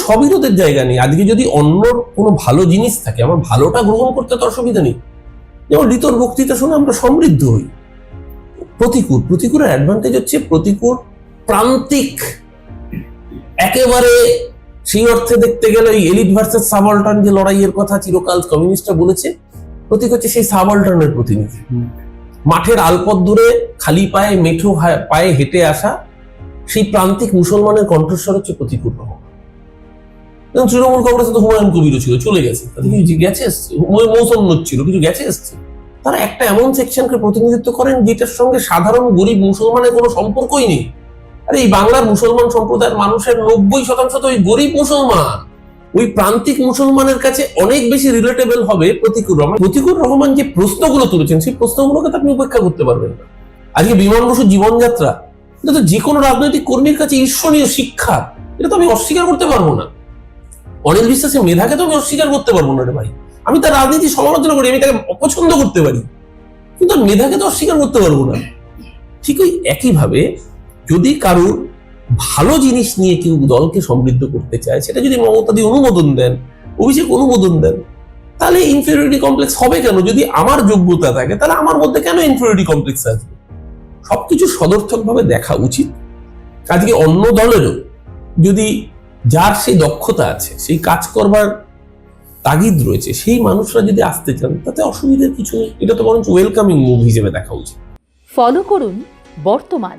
স্ববিরোধের জায়গা নেই। আজকে যদি অন্যর কোনো ভালো জিনিস থাকে, আমার ভালোটা গ্রহণ করতে তো অসুবিধা নেই। যেমন ঋতুর বক্তৃতা শুনে আমরা সমৃদ্ধ হই। প্রতিকূলের অ্যাডভান্টেজ হচ্ছে প্রতিকূল প্রান্তিক, একেবারে সেই অর্থে দেখতে গেলে ওই এলিট ভার্সেস সাবঅল্টার্ন যে লড়াইয়ের কথা চিরকাল কমিউনিস্টরা বলেছে, প্রতীক হচ্ছে সেই সাবঅল্টার্নের প্রতিনিধি। মাঠের আলপথ দূরে খালি পায়ে মেঠো পায়ে হেঁটে আসা সেই প্রান্তিক মুসলমানের কণ্ঠস্বর হচ্ছে প্রতিকূল রহমান। তৃণমূল কংগ্রেসে তো হুমায়ুন কবিরও ছিল, চলে গেছে, তাদের কিছু গেছে এসছে, মৌসুম ছিল, কিছু গেছে এসছে। তারা একটা এমন সেকশনকে প্রতিনিধিত্ব করেন যেটার সঙ্গে সাধারণ গরিব মুসলমানের কোনো সম্পর্কই নেই। আরে এই বাংলার মুসলমান সম্প্রদায়ের মানুষের 90% তো ওই গরিব মুসলমান, ওই প্রান্তিক মুসলমানের কাছে অনেক বেশি রিলেটেবল হবে প্রতিকূল রহমান। প্রতিকূল রহমান যে প্রশ্নগুলো তুলেছেন সেই প্রশ্নগুলোকে তো আপনি উপেক্ষা করতে পারবেন না। আজকে বিমান বসুর জীবনযাত্রা, এটা তো যে কোনো রাজনৈতিক কর্মীর কাছে ঈর্ষণীয় শিক্ষা, এটা তো আমি অস্বীকার করতে পারবো না। অনিল বিশ্বাসের মেধাকে তো আমি অস্বীকার করতে পারবো না রে ভাই। আমি তার রাজনীতি সমালোচনা করি, আমি তাকে অপছন্দ করতে পারি, কিন্তু মেধাকে তো অস্বীকার করতে পারবো না। ঠিক ওই একইভাবে যদি কারোর ভালো জিনিস নিয়ে কেউ দলকে সমৃদ্ধ করতে চায়, সেটা যদি মমতাদি অনুমোদন দেন, অভিষেক অনুমোদন দেন, তাহলে ইনফেরিয়রিটি কমপ্লেক্স হবে কেন? যদি আমার যোগ্যতা থাকে তাহলে আমার মধ্যে কেন ইনফেরিয়রিটি কমপ্লেক্স আসবে? সবকিছু সদর্থক ভাবে দেখা উচিত। আজকে অন্য দলেরও যদি যার সেই দক্ষতা আছে, সেই কাজ করবার তাগিদ রয়েছে, সেই মানুষরা যদি আসতে চান, তাতে অসুবিধার কিছু নেই। এটা তো বরঞ্চ ওয়েলকামিং মুভ হিসেবে দেখা উচিত। ফলো করুন বর্তমান।